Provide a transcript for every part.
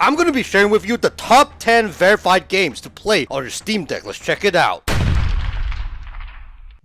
I'm going to be sharing with you the top 10 verified games to play on your Steam Deck. Let's check it out.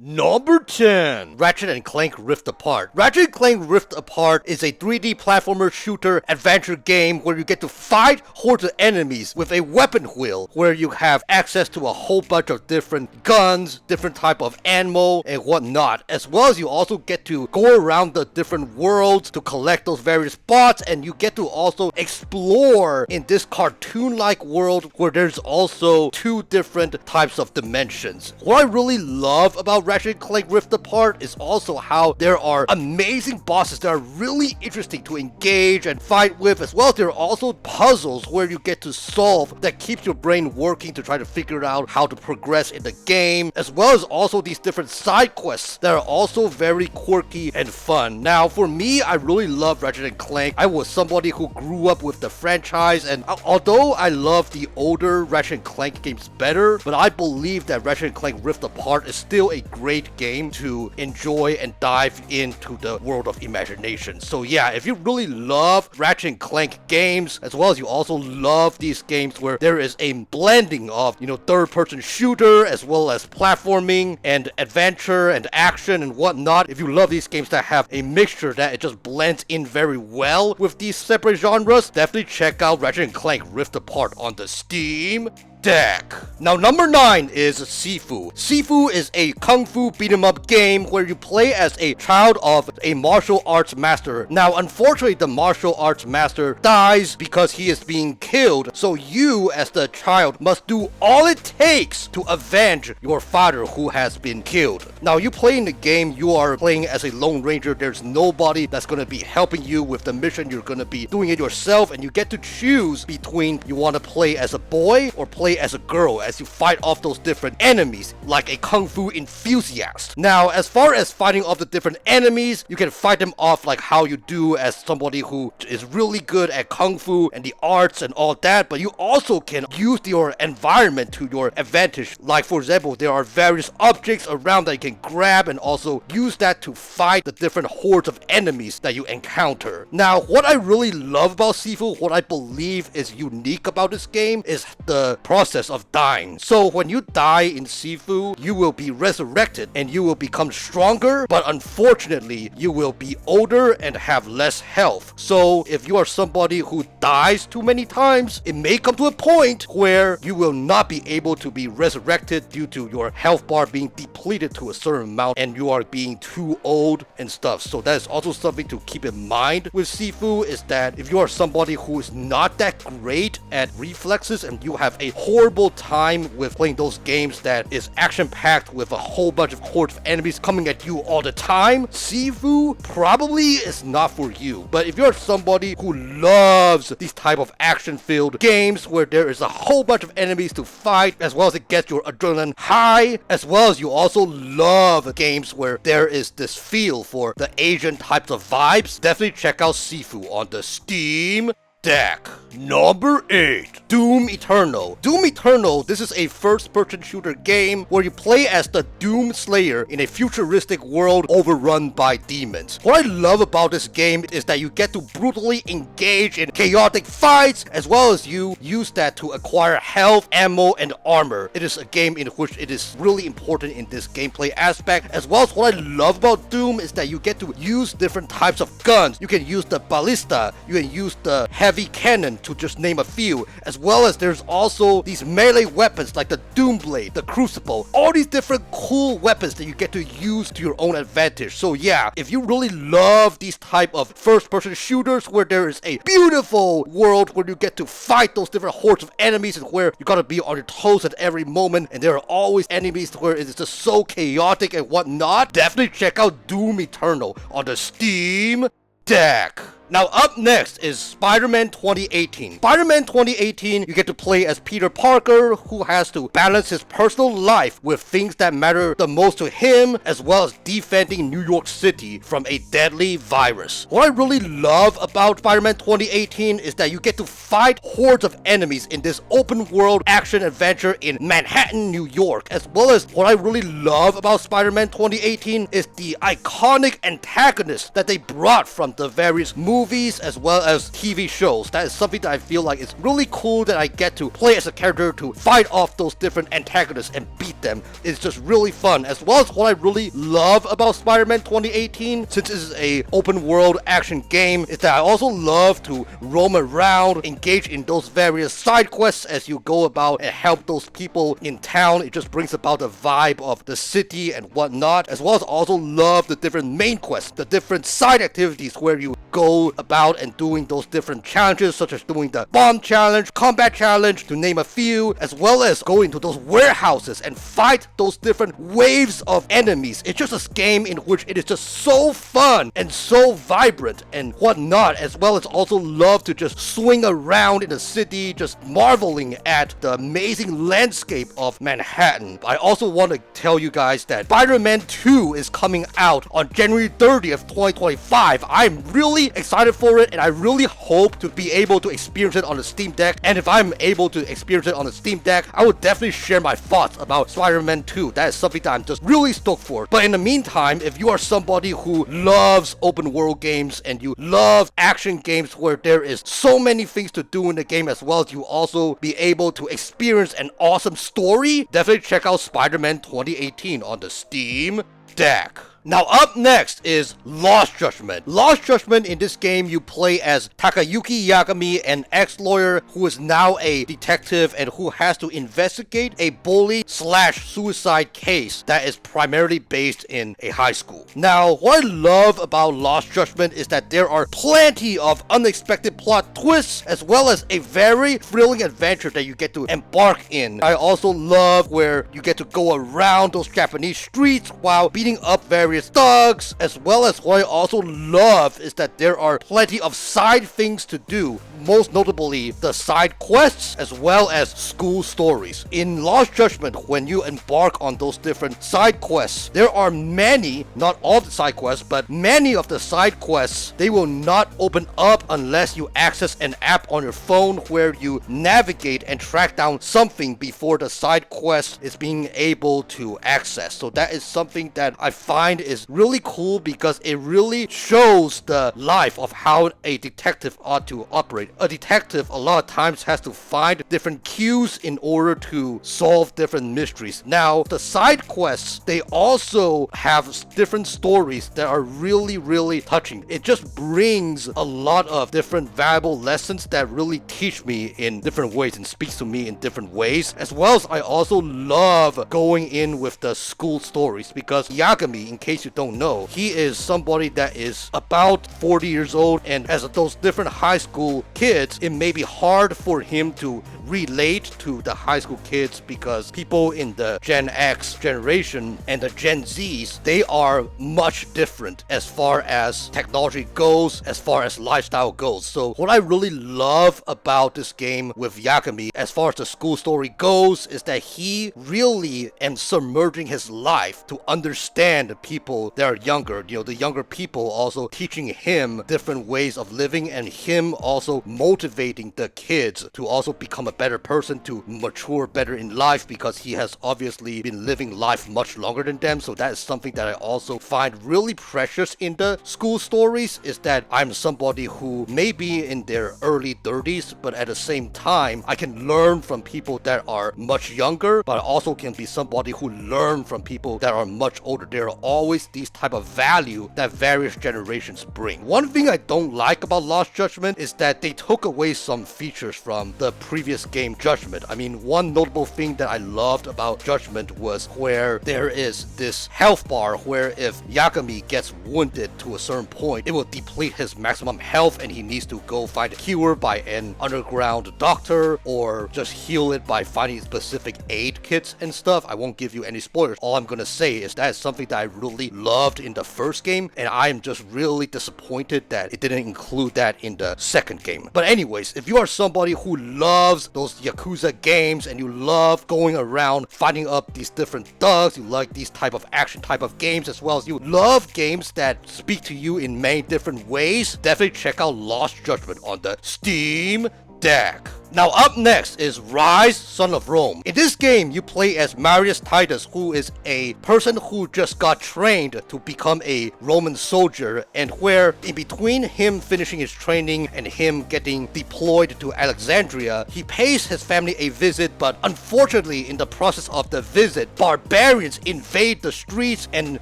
Number 10. Ratchet & Clank Rift Apart. Ratchet & Clank Rift Apart is a 3D platformer shooter adventure game where you get to fight hordes of enemies with a weapon wheel, where you have access to a whole bunch of different guns, different type of ammo, and whatnot, as well as you also get to go around the different worlds to collect those various bots, and you get to also explore in this cartoon-like world where there's also two different types of dimensions. What I really love about Ratchet & Clank Rift Apart is also how there are amazing bosses that are really interesting to engage and fight with, as well as there are also puzzles where you get to solve that keeps your brain working to try to figure out how to progress in the game, as well as also these different side quests that are also very quirky and fun. Now, for me, I really love Ratchet & Clank. I was somebody who grew up with the franchise, and although I love the older Ratchet & Clank games better, but I believe that Ratchet & Clank Rift Apart is still a great game to enjoy and dive into the world of imagination. So yeah, if you really love Ratchet & Clank games, as well as you also love these games where there is a blending of, third-person shooter, as well as platforming and adventure and action and whatnot, if you love these games that have a mixture that it just blends in very well with these separate genres, definitely check out Ratchet & Clank Rift Apart on the Steam Deck. Now, number 9 is SiFu. SiFu is a kung fu beat-em-up game where you play as a child of a martial arts master. Now, unfortunately, the martial arts master dies because he is being killed, so you, as the child, must do all it takes to avenge your father who has been killed. Now, you play in the game, you are playing as a lone ranger. There's nobody that's going to be helping you with the mission. You're going to be doing it yourself, and you get to choose between you want to play as a boy or play as a girl as you fight off those different enemies like a kung fu enthusiast. Now, as far as fighting off the different enemies, you can fight them off like how you do as somebody who is really good at kung fu and the arts and all that, but you also can use your environment to your advantage. Like, for example, there are various objects around that you can grab and also use that to fight the different hordes of enemies that you encounter. Now, what I really love about SiFu, what I believe is unique about this game, is the process of dying. So when you die in SiFu, you will be resurrected and you will become stronger, but unfortunately you will be older and have less health. So if you are somebody who dies too many times, it may come to a point where you will not be able to be resurrected due to your health bar being depleted to a certain amount and you are being too old and stuff. So that is also something to keep in mind with SiFu, is that if you are somebody who is not that great at reflexes and you have a horrible time with playing those games that is action-packed with a whole bunch of hordes of enemies coming at you all the time, SiFu probably is not for you. But if you're somebody who loves these type of action-filled games where there is a whole bunch of enemies to fight, as well as it gets your adrenaline high, as well as you also love games where there is this feel for the Asian types of vibes, definitely check out SiFu on the Steam Deck. Number 8. Doom Eternal. Doom Eternal, this is a first-person shooter game where you play as the Doom Slayer in a futuristic world overrun by demons. What I love about this game is that you get to brutally engage in chaotic fights, as well as you use that to acquire health, ammo, and armor. It is a game in which it is really important in this gameplay aspect, as well as what I love about Doom is that you get to use different types of guns. You can use the ballista, you can use the heavy cannon, to just name a few, as well as there's also these melee weapons like the Doom Blade, the Crucible, all these different cool weapons that you get to use to your own advantage. So yeah, if you really love these type of first-person shooters where there is a beautiful world where you get to fight those different hordes of enemies and where you gotta be on your toes at every moment and there are always enemies where it is just so chaotic and whatnot, definitely check out Doom Eternal on the Steam Deck. Now, up next is Spider-Man 2018. Spider-Man 2018, you get to play as Peter Parker, who has to balance his personal life with things that matter the most to him, as well as defending New York City from a deadly virus. What I really love about Spider-Man 2018 is that you get to fight hordes of enemies in this open world action adventure in Manhattan, New York, as well as what I really love about Spider-Man 2018 is the iconic antagonists that they brought from the various movies movies as well as TV shows. That is something that I feel like is really cool, that I get to play as a character to fight off those different antagonists and beat them. It's just really fun, as well as what I really love about Spider-Man 2018, since it is a open world action game, is that I also love to roam around, engage in those various side quests as you go about and help those people in town. It just brings about the vibe of the city and whatnot, as well as also love the different main quests, the different side activities where you go about and doing those different challenges, such as doing the bomb challenge, combat challenge, to name a few, as well as going to those warehouses and fight those different waves of enemies. It's just a game in which it is just so fun and so vibrant and whatnot, as well as also love to just swing around in the city, just marveling at the amazing landscape of Manhattan. I also want to tell you guys that Spider-Man 2 is coming out on January 30th, 2025. I'm really excited for it, and I really hope to be able to experience it on the Steam Deck. And if I'm able to experience it on the Steam Deck, I will definitely share my thoughts about Spider-Man 2. That is something that I'm just really stoked for. But in the meantime, if you are somebody who loves open world games and you love action games where there is so many things to do in the game, as well as you also be able to experience an awesome story, definitely check out Spider-Man 2018 on the Steam Deck. Now up next is Lost Judgment. Lost Judgment, in this game you play as Takayuki Yagami, an ex-lawyer who is now a detective and who has to investigate a bully/suicide case that is primarily based in a high school. Now, what I love about Lost Judgment is that there are plenty of unexpected plot twists, as well as a very thrilling adventure that you get to embark in. I also love where you get to go around those Japanese streets while beating up various thugs, as well as what I also love is that there are plenty of side things to do, most notably the side quests as well as school stories. In Lost Judgment, when you embark on those different side quests, there are many, not all the side quests, but many of the side quests, they will not open up unless you access an app on your phone where you navigate and track down something before the side quest is being able to access. So that is something that I find is really cool, because it really shows the life of how a detective ought to operate. A detective a lot of times has to find different cues in order to solve different mysteries. Now, the side quests, they also have different stories that are really touching. It just brings a lot of different valuable lessons that really teach me in different ways and speaks to me in different ways, as well as I also love going in with the school stories, because Yagami, in case you don't know, he is somebody that is about 40 years old, and as those different high school kids, it may be hard for him to relate to the high school kids, because people in the Gen X generation and the Gen Zs, they are much different as far as technology goes, as far as lifestyle goes. So what I really love about this game with Yagami, as far as the school story goes, is that he really is submerging his life to understand the people that are younger, the younger people, also teaching him different ways of living, and him also motivating the kids to also become a better person, to mature better in life, because he has obviously been living life much longer than them. So that is something that I also find really precious in the school stories, is that I'm somebody who may be in their early 30s, but at the same time I can learn from people that are much younger, but I also can be somebody who learn from people that are much older. There are always these type of value that various generations bring. One thing I don't like about Lost Judgment is that they took away some features from the previous game Judgment. I mean, one notable thing that I loved about Judgment was where there is this health bar where if Yagami gets wounded to a certain point, it will deplete his maximum health and he needs to go find a cure by an underground doctor, or just heal it by finding specific aid kits and stuff. I won't give you any spoilers. All I'm gonna say is that is something that I really loved in the first game, and I am just really disappointed that it didn't include that in the second game. But anyways, if you are somebody who loves those Yakuza games and you love going around fighting up these different thugs, you like these type of action type of games, as well as you love games that speak to you in many different ways, definitely check out Lost Judgment on the Steam Deck. Now up next is Ryse, Son of Rome. In this game, you play as Marius Titus, who is a person who just got trained to become a Roman soldier, and where in between him finishing his training and him getting deployed to Alexandria, he pays his family a visit, but unfortunately in the process of the visit, barbarians invade the streets and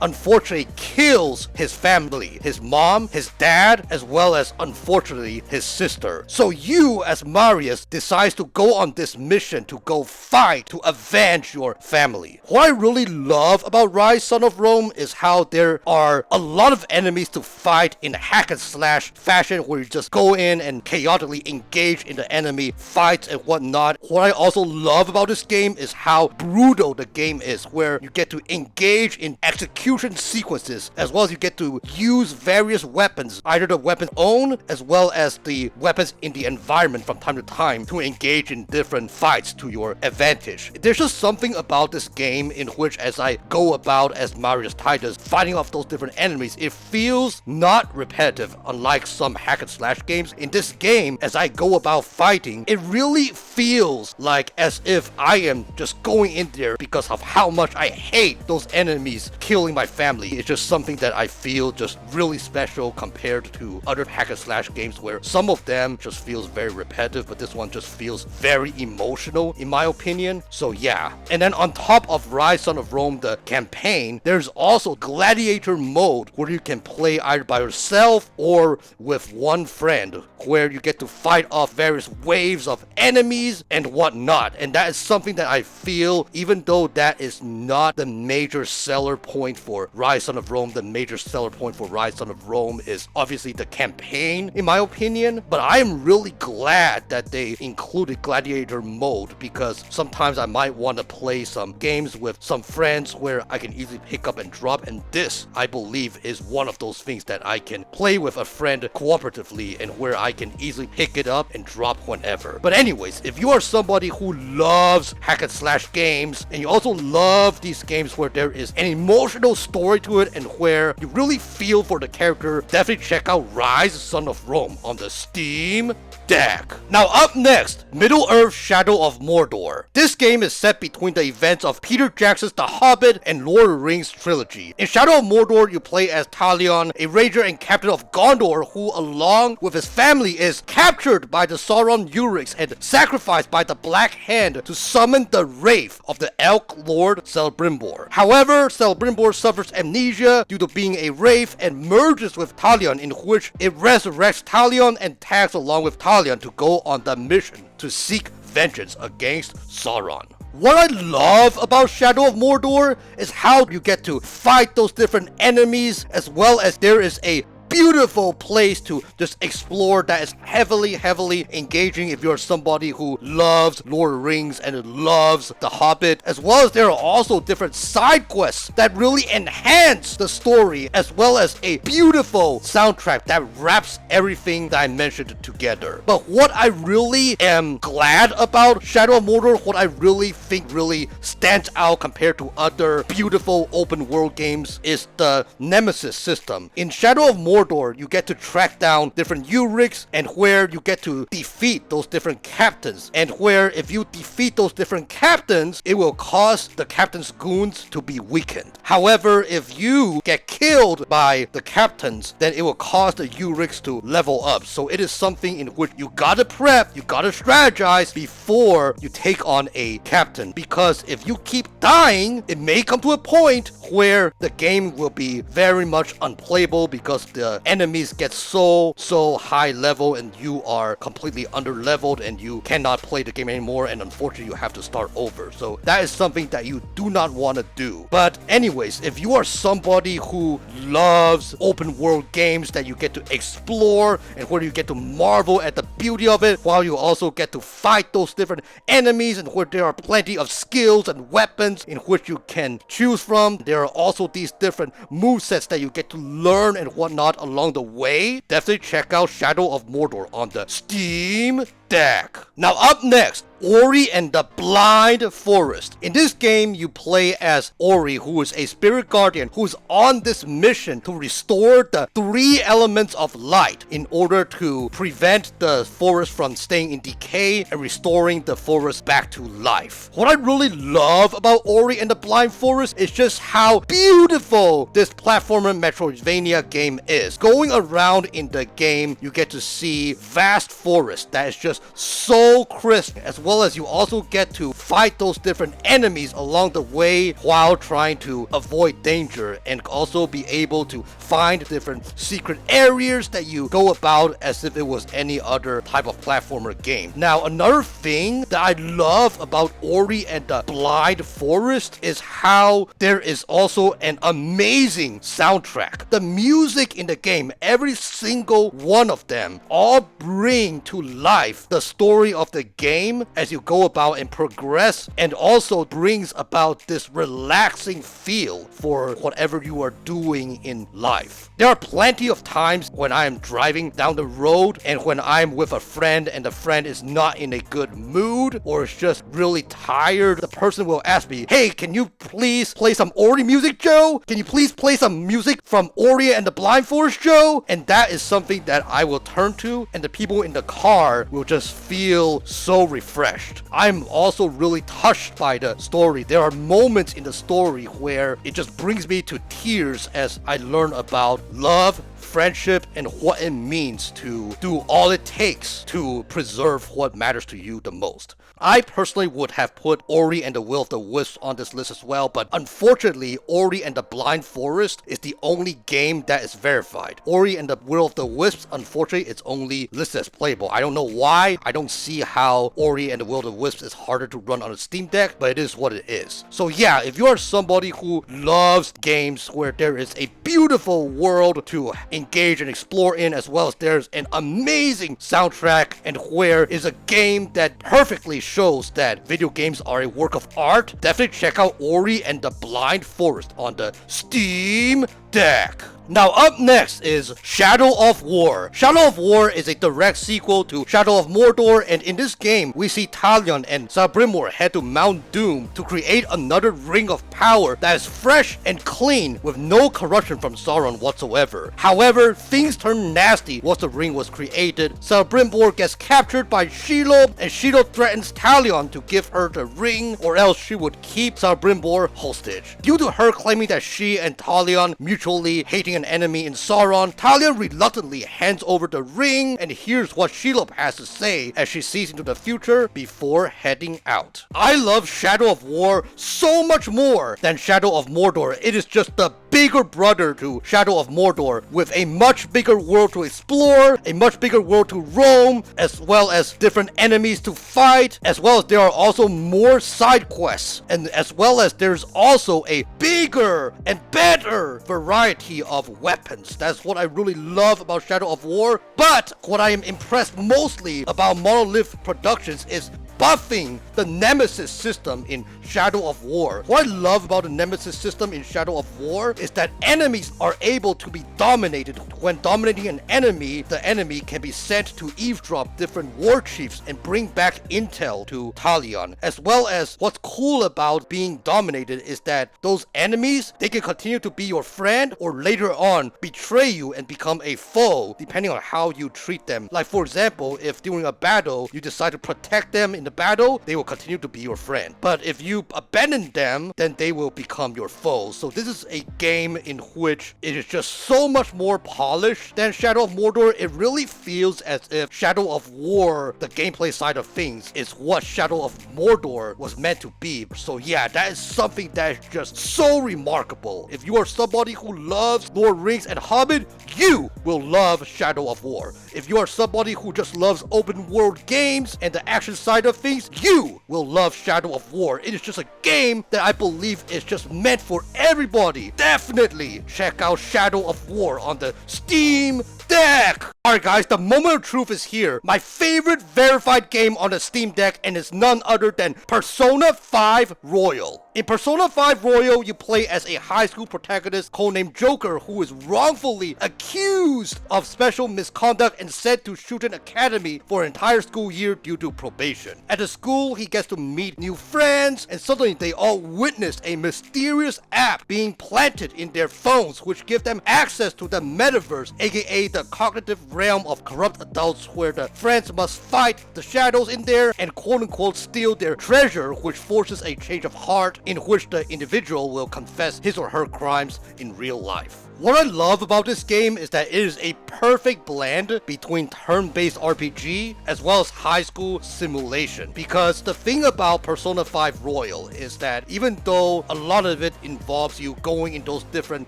unfortunately kills his family, his mom, his dad, as well as unfortunately his sister. So you as Marius decides to go on this mission to go fight to avenge your family. What I really love about Ryse, Son of Rome is how there are a lot of enemies to fight in hack and slash fashion, where you just go in and chaotically engage in the enemy fights and whatnot. What I also love about this game is how brutal the game is, where you get to engage in execution sequences, as well as you get to use various weapons, either the weapon own as well as the weapons in the environment from time to time, to engage in different fights to your advantage. There's just something about this game in which, as I go about as Marius Titus fighting off those different enemies, it feels not repetitive, unlike some hack and slash games. In this game, as I go about fighting, it really feels like as if I am just going in there because of how much I hate those enemies killing my family. It's just something that I feel just really special compared to other hack and slash games, where some of them just feels very repetitive, but this one just feels very emotional in my opinion. So yeah. And then on top of Ryse, Son of Rome, the campaign, there's also gladiator mode, where you can play either by yourself or with one friend, where you get to fight off various waves of enemies and whatnot. And that is something that I feel, even though that is not the major seller point for Ryse, Son of Rome, the major seller point for Ryse, Son of Rome is obviously the campaign, in my opinion. But I am really glad that they included gladiator mode, because sometimes I might want to play some games with some friends where I can easily pick up and drop, and this, I believe, is one of those things that I can play with a friend cooperatively and where I can easily pick it up and drop whenever. But anyways, if you are somebody who loves hack and slash games, and you also love these games where there is an emotional story to it and where you really feel for the character, definitely check out Ryse, Son of Rome on the Steam Deck. Now up next, Middle-earth: Shadow of Mordor. This game is set between the events of Peter Jackson's The Hobbit and Lord of the Rings trilogy. In Shadow of Mordor, you play as Talion, a ranger and captain of Gondor, who along with his family is captured by the Sauron Urix and sacrificed by the Black Hand to summon the wraith of the Elk Lord Celebrimbor. However, Celebrimbor suffers amnesia due to being a wraith and merges with Talion, in which it resurrects Talion and tags along with Talion to go on the mission to seek vengeance against Sauron. What I love about Shadow of Mordor is how you get to fight those different enemies, as well as there is a beautiful place to just explore that is heavily engaging if you're somebody who loves Lord of the Rings and loves The Hobbit, as well as there are also different side quests that really enhance the story, as well as a beautiful soundtrack that wraps everything that I mentioned together. But what I really am glad about Shadow of Mordor, what I really think really stands out compared to other beautiful open world games, is the Nemesis system. In Shadow of Mordor, you get to track down different Urix, and where you get to defeat those different captains, and where if you defeat those different captains, it will cause the captain's goons to be weakened. However, if you get killed by the captains, then it will cause the Urix to level up. So it is something in which you gotta prep, you gotta strategize before you take on a captain, because if you keep dying, it may come to a point where the game will be very much unplayable, because the enemies get so high level and you are completely under leveled and you cannot play the game anymore, and unfortunately you have to start over. So that is something that you do not want to do. But anyways, if you are somebody who loves open world games that you get to explore and where you get to marvel at the beauty of it, while you also get to fight those different enemies, and where there are plenty of skills and weapons in which you can choose from, there are also these different movesets that you get to learn and whatnot along the way, definitely check out Shadow of Mordor on the Steam Deck. Now up next, Ori and the Blind Forest. In this game, you play as Ori, who is a spirit guardian who's on this mission to restore the 3 elements of light in order to prevent the forest from staying in decay and restoring the forest back to life. What I really love about Ori and the Blind Forest is just how beautiful this platformer Metroidvania game is. Going around in the game, you get to see vast forest that is just so crisp, as well as you also get to fight those different enemies along the way while trying to avoid danger, and also be able to find different secret areas that you go about as if it was any other type of platformer game. Now, another thing that I love about Ori and the Blind Forest is how there is also an amazing soundtrack. The music in the game, every single one of them, all bring to life the story of the game as you go about and progress, and also brings about this relaxing feel for whatever you are doing in life. There are plenty of times when I am driving down the road and when I'm with a friend and the friend is not in a good mood or is just really tired, the person will ask me, "Hey, can you please play some Ori music, Joe? Can you please play some music from Ori and the Blind Forest, Joe?" And that is something that I will turn to, and the people in the car will just feel so refreshed. I'm also really touched by the story. There are moments in the story where it just brings me to tears as I learn about love, friendship, and what it means to do all it takes to preserve what matters to you the most. I personally would have put Ori and the Will of the Wisps on this list as well, but unfortunately, Ori and the Blind Forest is the only game that is verified. Ori and the Will of the Wisps, unfortunately, it's only listed as playable. I don't know why. I don't see how Ori and the Will of the Wisps is harder to run on a Steam Deck, but it is what it is. So yeah, if you are somebody who loves games where there is a beautiful world to engage and explore in, as well as there's an amazing soundtrack, and where is a game that perfectly shows that video games are a work of art, definitely check out Ori and the Blind Forest on the Steam Deck. Now up next is Shadow of War. Shadow of War is a direct sequel to Shadow of Mordor, and in this game, we see Talion and Celebrimbor head to Mount Doom to create another ring of power that is fresh and clean with no corruption from Sauron whatsoever. However, things turn nasty once the ring was created. Celebrimbor gets captured by Shelob, and Shelob threatens Talion to give her the ring or else she would keep Celebrimbor hostage. Due to her claiming that she and Talion mutually hating an enemy in Sauron, Talion reluctantly hands over the ring, and here's what Shelob has to say as she sees into the future before heading out. I love Shadow of War so much more than Shadow of Mordor. It is just the bigger brother to Shadow of Mordor, with a much bigger world to explore, a much bigger world to roam, as well as different enemies to fight, as well as there are also more side quests, and as well as there's also a bigger and better variety of weapons. That's what I really love about Shadow of War. But what I am impressed mostly about Monolith Productions is buffing the Nemesis system in Shadow of War. What I love about the Nemesis system in Shadow of War is that enemies are able to be dominated. When dominating an enemy, the enemy can be sent to eavesdrop different war chiefs and bring back intel to Talion. As well as what's cool about being dominated is that those enemies, they can continue to be your friend or later on betray you and become a foe depending on how you treat them. Like for example, if during a battle you decide to protect them in the battle, they will continue to be your friend. But if you abandon them, then they will become your foes. So this is a game in which it is just so much more polished than Shadow of Mordor. It really feels as if Shadow of War, the gameplay side of things, is what Shadow of Mordor was meant to be. So yeah, that is something that is just so remarkable. If you are somebody who loves Lord of the Rings and Hobbit, you will love Shadow of War. If you are somebody who just loves open world games and the action side of things, you will love Shadow of War. It is just a game that I believe is just meant for everybody. Definitely check out Shadow of War on the Steam Deck! Alright guys, the moment of truth is here. My favorite verified game on the Steam Deck, and it's none other than Persona 5 Royal. In Persona 5 Royal, you play as a high school protagonist codenamed Joker who is wrongfully accused of special misconduct and sent to Shuten Academy for an entire school year due to probation. At the school, he gets to meet new friends, and suddenly they all witness a mysterious app being planted in their phones which give them access to the metaverse, aka the cognitive realm of corrupt adults where the friends must fight the shadows in there and quote-unquote steal their treasure, which forces a change of heart in which the individual will confess his or her crimes in real life. What I love about this game is that it is a perfect blend between turn-based RPG as well as high school simulation, because the thing about Persona 5 Royal is that even though a lot of it involves you going in those different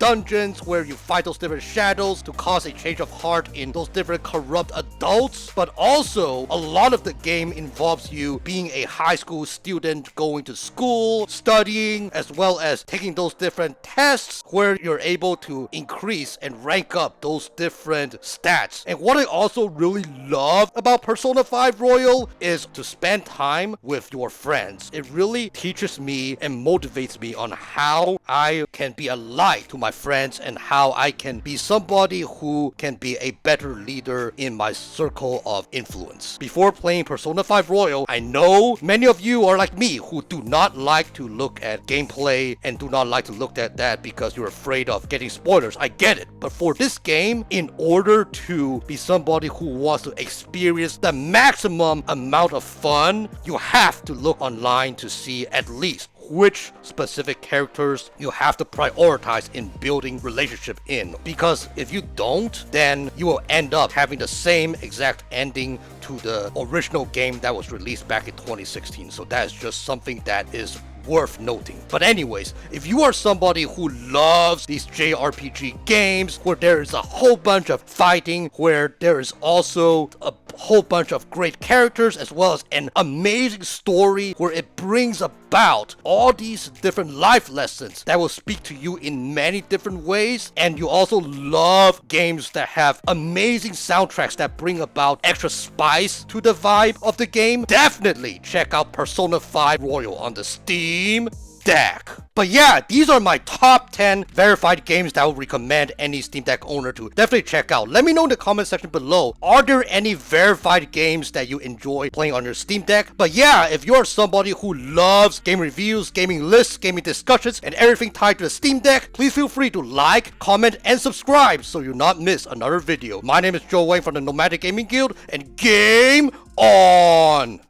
dungeons where you fight those different shadows to cause a change of heart in those different corrupt adults, but also a lot of the game involves you being a high school student going to school, studying, as well as taking those different tests where you're able to increase and rank up those different stats. And what I also really love about Persona 5 Royal is to spend time with your friends. It really teaches me and motivates me on how I can be a light to my friends and how I can be somebody who can be a better leader in my circle of influence. Before playing Persona 5 Royal, I know many of you are like me who do not like to look at gameplay and do not like to look at that because you're afraid of getting spoilers. I get it, but for this game, in order to be somebody who wants to experience the maximum amount of fun, you have to look online to see at least which specific characters you have to prioritize in building relationship in, because if you don't, then you will end up having the same exact ending to the original game that was released back in 2016. So that is just something that is worth noting. But anyways, if you are somebody who loves these JRPG games where there is a whole bunch of fighting, where there is also a whole bunch of great characters as well as an amazing story where it brings about all these different life lessons that will speak to you in many different ways, and you also love games that have amazing soundtracks that bring about extra spice to the vibe of the game, definitely check out Persona 5 Royal on the Steam Deck. But yeah, these are my top 10 verified games that I would recommend any Steam Deck owner to definitely check out. Let me know in the comment section below, are there any verified games that you enjoy playing on your Steam Deck? But yeah, if you're somebody who loves game reviews, gaming lists, gaming discussions, and everything tied to the Steam Deck, please feel free to like, comment, and subscribe so you not miss another video. My name is Joe Wang from the Nomadic Gaming Guild, and game on!